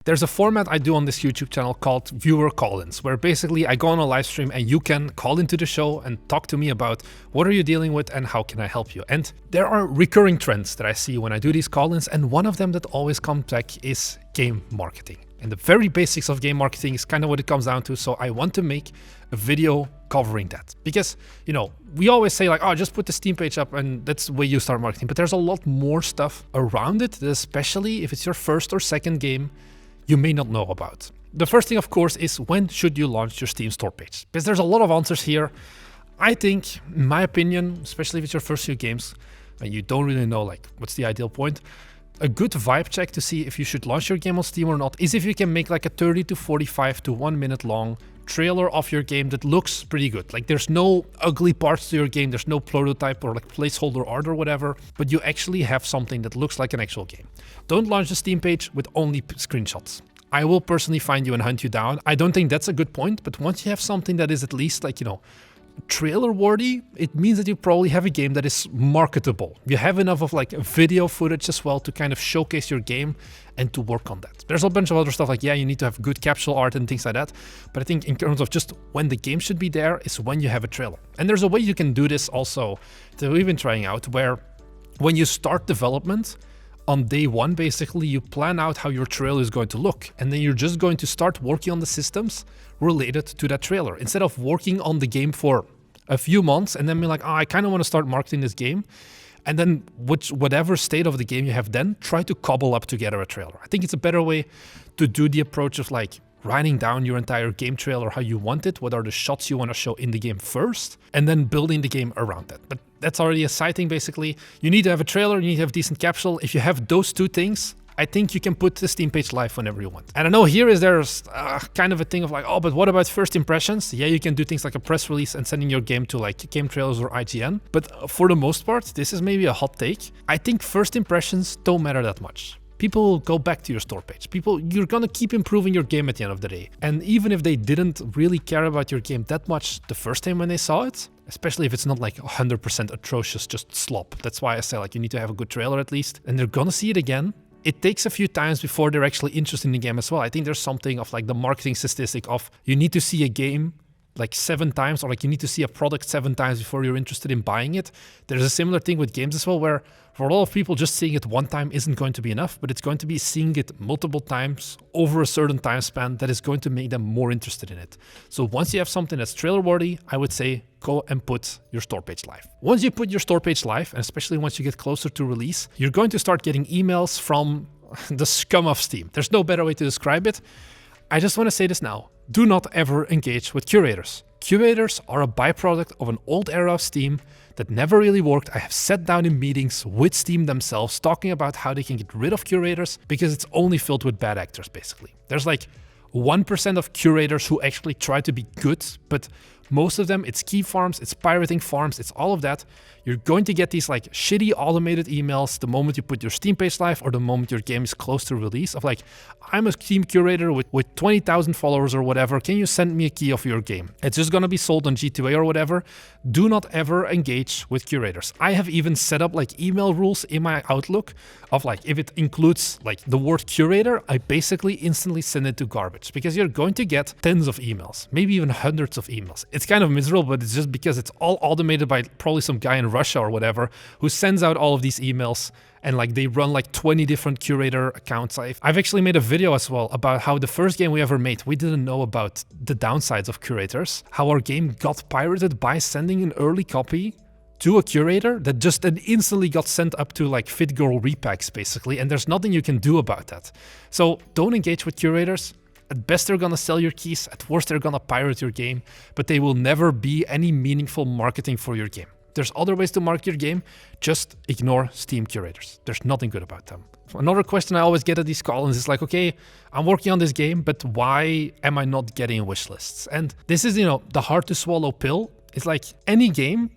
There's a format I do on this YouTube channel called viewer call-ins, where basically I go on a live stream and you can call into the show and talk to me about what are you dealing with and how can I help you. And there are recurring trends that I see when I do these call-ins, and one of them that always comes back is game marketing. And the very basics of game marketing is kind of what it comes down to, so I want to make a video covering that. Because, you know, we always say like, oh, just put the Steam page up and that's the way you start marketing. But there's a lot more stuff around it, especially if it's your first or second game, you may not know about. The first thing, of course, is when should you launch your Steam store page? Because there's a lot of answers here. I think, in my opinion, especially if it's your first few games and you don't really know like what's the ideal point, a good vibe check to see if you should launch your game on Steam or not is if you can make like a 30 to 45 to 1 minute long trailer of your game that looks pretty good. Like there's no ugly parts to your game, there's no prototype or like placeholder art or whatever, but you actually have something that looks like an actual game. Don't launch the Steam page with only screenshots. I will personally find you and hunt you down. I don't think that's a good point, but once you have something that is at least like, you know, trailer worthy, it means that you probably have a game that is marketable. You have enough of like video footage as well to kind of showcase your game and to work on that. There's a bunch of other stuff like, yeah, you need to have good capsule art and things like that. But I think in terms of just when the game should be there is when you have a trailer. And there's a way you can do this also that we've been trying out, where when you start development, on day one, basically, you plan out how your trailer is going to look, and then you're just going to start working on the systems related to that trailer. Instead of working on the game for a few months and then be like, oh, I kind of want to start marketing this game. And then whatever state of the game you have then, try to cobble up together a trailer. I think it's a better way to do the approach of like writing down your entire game trailer, how you want it, what are the shots you want to show in the game first, and then building the game around that. But that's already a side thing, basically. You need to have a trailer, you need to have decent capsule. If you have those two things, I think you can put the Steam page live whenever you want. And I know there's kind of a thing of like, oh, but what about first impressions? Yeah, you can do things like a press release and sending your game to like Game Trailers or IGN. But for the most part, this is maybe a hot take. I think first impressions don't matter that much. People will go back to your store page. You're gonna keep improving your game at the end of the day. And even if they didn't really care about your game that much the first time when they saw it, especially if it's not like 100% atrocious, just slop. That's why I say like you need to have a good trailer at least. And they're gonna see it again. It takes a few times before they're actually interested in the game as well. I think there's something of like the marketing statistic of you need to see a game like 7 times, or like you need to see a product 7 times before you're interested in buying it. There's a similar thing with games as well, where for a lot of people just seeing it one time isn't going to be enough, but it's going to be seeing it multiple times over a certain time span that is going to make them more interested in it. So once you have something that's trailer worthy, I would say go and put your store page live. Once you put your store page live, and especially once you get closer to release, you're going to start getting emails from the scum of Steam. There's no better way to describe it. I just want to say this now. Do not ever engage with curators. Curators are a byproduct of an old era of Steam that never really worked. I have sat down in meetings with Steam themselves talking about how they can get rid of curators because it's only filled with bad actors, basically. There's like 1% of curators who actually try to be good, but most of them, it's key farms, it's pirating farms, it's all of that. You're going to get these like shitty automated emails the moment you put your Steam page live or the moment your game is close to release of like, I'm a Steam curator with 20,000 followers or whatever. Can you send me a key of your game? It's just going to be sold on G2A or whatever. Do not ever engage with curators. I have even set up like email rules in my Outlook of like, if it includes like the word curator, I basically instantly send it to garbage because you're going to get tens of emails, maybe even hundreds of emails. It's kind of miserable, but it's just because it's all automated by probably some guy in Russia or whatever who sends out all of these emails, and like they run like 20 different curator accounts. I've actually made a video as well about how the first game we ever made, we didn't know about the downsides of curators, how our game got pirated by sending an early copy to a curator that just then instantly got sent up to like FitGirl repacks basically, and there's nothing you can do about that. So don't engage with curators. At best, they're gonna sell your keys. At worst, they're gonna pirate your game, but they will never be any meaningful marketing for your game. There's other ways to market your game. Just ignore Steam curators. There's nothing good about them. Another question I always get at these call-ins is like, okay, I'm working on this game, but why am I not getting wish lists? And this is, the hard to swallow pill. It's like any game,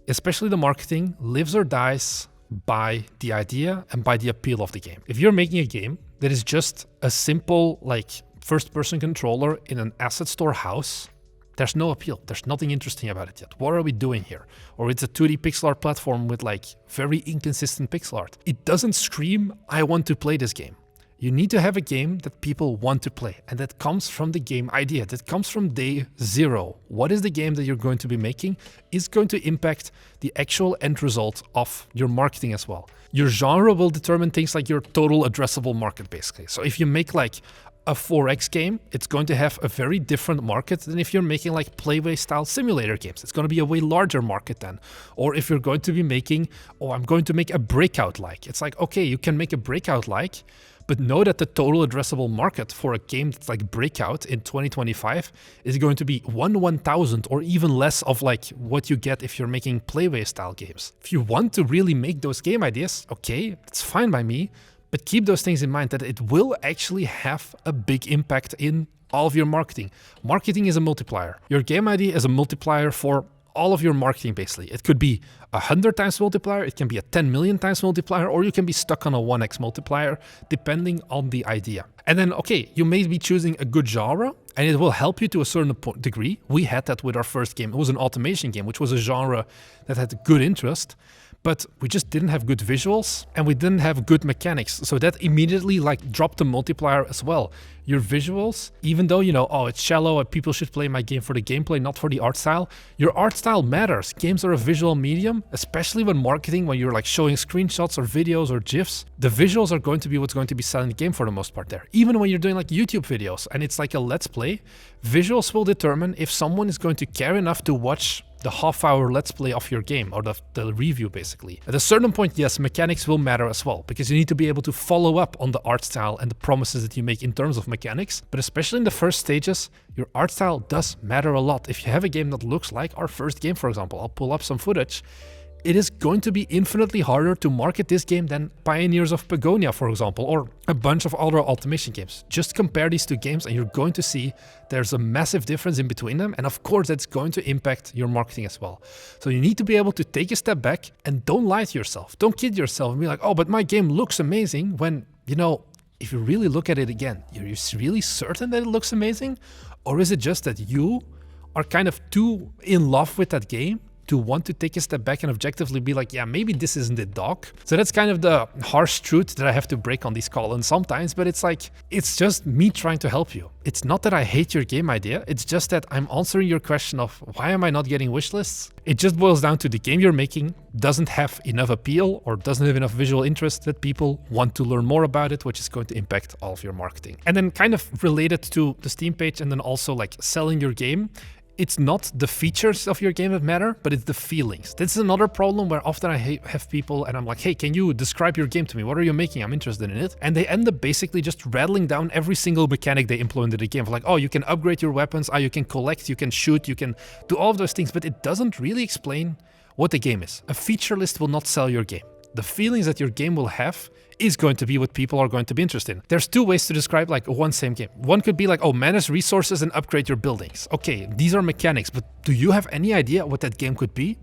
especially the marketing, lives or dies by the idea and by the appeal of the game. If you're making a game that is just a simple, like, first-person controller in an asset store house, there's no appeal. There's nothing interesting about it yet. What are we doing here? Or it's a 2D pixel art platform with like very inconsistent pixel art. It doesn't scream, I want to play this game. You need to have a game that people want to play, and that comes from the game idea, that comes from day zero. What is the game that you're going to be making is going to impact the actual end result of your marketing as well. Your genre will determine things like your total addressable market, basically. So if you make like a 4X game, it's going to have a very different market than if you're making like Playway style simulator games. It's going to be a way larger market then. Or if you're going to be making, oh, I'm going to make a Breakout like. It's like, okay, you can make a Breakout like, but know that the total addressable market for a game that's like Breakout in 2025 is going to be 1/1000 or even less of like what you get if you're making Playway style games. If you want to really make those game ideas, okay, it's fine by me, but keep those things in mind that it will actually have a big impact in all of your marketing. Marketing is a multiplier. Your game idea is a multiplier for all of your marketing, basically. It could be 100 times multiplier, it can be a 10 million times multiplier, or you can be stuck on a 1x multiplier, depending on the idea. And then, okay, you may be choosing a good genre, and it will help you to a certain degree. We had that with our first game. It was an automation game, which was a genre that had good interest, but we just didn't have good visuals and we didn't have good mechanics. So that immediately like dropped the multiplier as well. Your visuals, even though, you know, oh, it's shallow and people should play my game for the gameplay, not for the art style. Your art style matters. Games are a visual medium, especially when marketing, when you're like showing screenshots or videos or GIFs. The visuals are going to be what's going to be selling the game for the most part there. Even when you're doing like YouTube videos and it's like a let's play, visuals will determine if someone is going to care enough to watch the half-hour let's play of your game, or the review basically. At a certain point, yes, mechanics will matter as well, because you need to be able to follow up on the art style and the promises that you make in terms of mechanics. But especially in the first stages, your art style does matter a lot. If you have a game that looks like our first game, for example, I'll pull up some footage, it is going to be infinitely harder to market this game than Pioneers of Pagonia, for example, or a bunch of other automation games. Just compare these two games and you're going to see there's a massive difference in between them. And of course, that's going to impact your marketing as well. So you need to be able to take a step back and don't lie to yourself. Don't kid yourself and be like, oh, but my game looks amazing, when, you know, if you really look at it again, you're really certain that it looks amazing? Or is it just that you are kind of too in love with that game to want to take a step back and objectively be like, yeah, maybe this isn't it, doc? So that's kind of the harsh truth that I have to break on these call-ins sometimes, but it's like, it's just me trying to help you. It's not that I hate your game idea, it's just that I'm answering your question of why am I not getting wish lists? It just boils down to the game you're making doesn't have enough appeal or doesn't have enough visual interest that people want to learn more about it, which is going to impact all of your marketing. And then kind of related to the Steam page and then also like selling your game, it's not the features of your game that matter, but it's the feelings. This is another problem where often I have people and I'm like, hey, can you describe your game to me? What are you making? I'm interested in it. And they end up basically just rattling down every single mechanic they implement in the game. Like, oh, you can upgrade your weapons, you can collect, you can shoot, you can do all of those things, but it doesn't really explain what the game is. A feature list will not sell your game. The feelings that your game will have is going to be what people are going to be interested in. There's two ways to describe like one same game. One could be like, oh, manage resources and upgrade your buildings. Okay, these are mechanics, but do you have any idea what that game could be?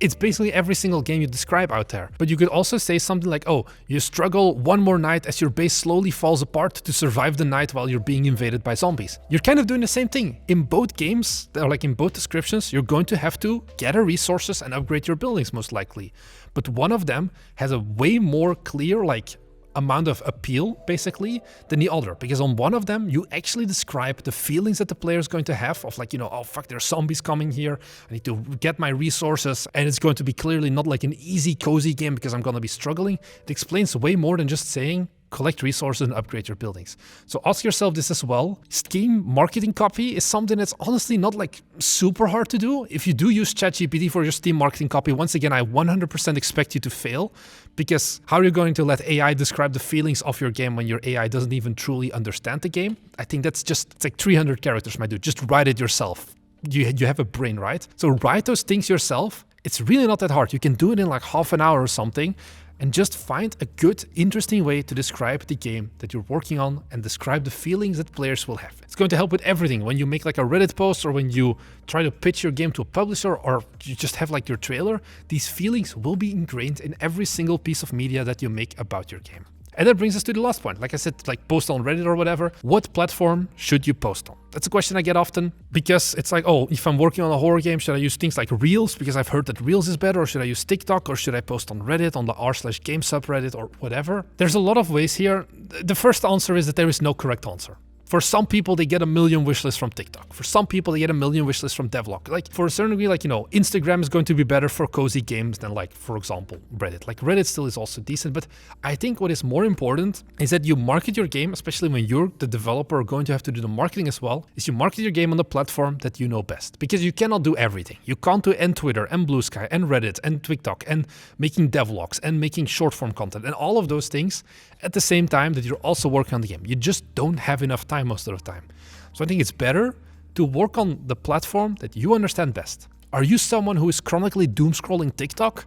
It's basically every single game you describe out there. But you could also say something like, oh, you struggle one more night as your base slowly falls apart to survive the night while you're being invaded by zombies. You're kind of doing the same thing. In both games, or like in both descriptions, you're going to have to gather resources and upgrade your buildings most likely. But one of them has a way more clear like amount of appeal basically than the other, because on one of them you actually describe the feelings that the player is going to have of like, you know, oh fuck, there's zombies coming here, I need to get my resources, and it's going to be clearly not like an easy cozy game because I'm going to be struggling. It explains way more than just saying collect resources and upgrade your buildings. So ask yourself this as well. Steam marketing copy is something that's honestly not like super hard to do. If you do use ChatGPT for your Steam marketing copy, once again, I 100% expect you to fail, because how are you going to let AI describe the feelings of your game when your AI doesn't even truly understand the game? I think that's just, it's like 300 characters, my dude. Just write it yourself. You have a brain, right? So write those things yourself. It's really not that hard. You can do it in like half an hour or something. And just find a good, interesting way to describe the game that you're working on and describe the feelings that players will have. It's going to help with everything. When you make like a Reddit post or when you try to pitch your game to a publisher or you just have like your trailer, these feelings will be ingrained in every single piece of media that you make about your game. And that brings us to the last point. Like I said, like post on Reddit or whatever. What platform should you post on? That's a question I get often because it's like, oh, if I'm working on a horror game, should I use things like Reels because I've heard that Reels is better, or should I use TikTok, or should I post on Reddit, on the r/game subreddit or whatever? There's a lot of ways here. The first answer is that there is no correct answer. For some people, they get a million wishlists from TikTok. For some people, they get a million wishlists from devlog. Like, for a certain degree, like, you know, Instagram is going to be better for cozy games than, like, for example, Reddit. Like, Reddit still is also decent, but I think what is more important is that you market your game, especially when you're the developer going to have to do the marketing as well, is you market your game on the platform that you know best. Because you cannot do everything. You can't do and Twitter, and Blue Sky, and Reddit, and TikTok, and making devlogs, and making short-form content, and all of those things at the same time that you're also working on the game. You just don't have enough time most of the time. So I think it's better to work on the platform that you understand best. Are you someone who is chronically doom scrolling TikTok?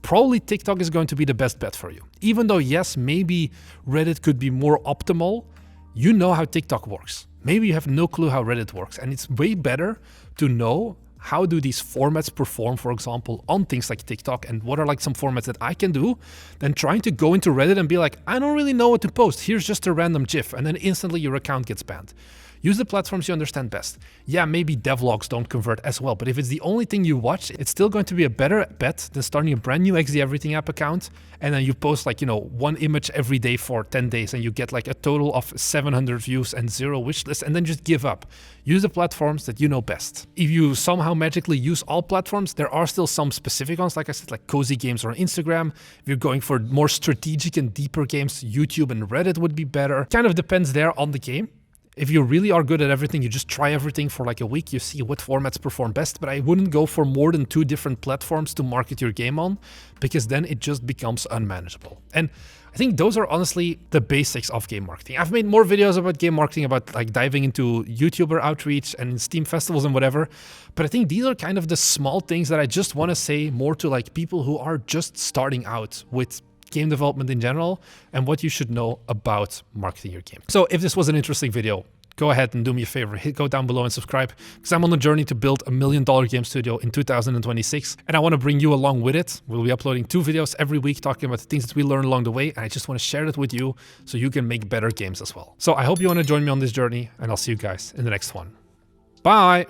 Probably TikTok is going to be the best bet for you. Even though, yes, maybe Reddit could be more optimal, you know how TikTok works. Maybe you have no clue how Reddit works, and it's way better to know how do these formats perform, for example, on things like TikTok, and what are like some formats that I can do, than trying to go into Reddit and be like, I don't really know what to post. Here's just a random GIF, and then instantly your account gets banned. Use the platforms you understand best. Yeah, maybe devlogs don't convert as well, but if it's the only thing you watch, it's still going to be a better bet than starting a brand new XD Everything app account, and then you post like, you know, one image every day for 10 days, and you get like a total of 700 views and 0 wishlists, and then just give up. Use the platforms that you know best. If you somehow magically use all platforms, there are still some specific ones, like I said, like cozy games or Instagram. If you're going for more strategic and deeper games, YouTube and Reddit would be better. Kind of depends there on the game. If you really are good at everything, you just try everything for like a week, you see what formats perform best, but I wouldn't go for more than 2 different platforms to market your game on, because then it just becomes unmanageable. And I think those are honestly the basics of game marketing. I've made more videos about game marketing, about like diving into YouTuber outreach and Steam festivals and whatever, but I think these are kind of the small things that I just want to say more to like people who are just starting out with game development in general, and what you should know about marketing your game. So if this was an interesting video, go ahead and do me a favor, go down below and subscribe, because I'm on a journey to build $1 million game studio in 2026, and I want to bring you along with it. We'll be uploading 2 videos every week talking about the things that we learn along the way, and I just want to share that with you so you can make better games as well. So I hope you want to join me on this journey, and I'll see you guys in the next one. Bye!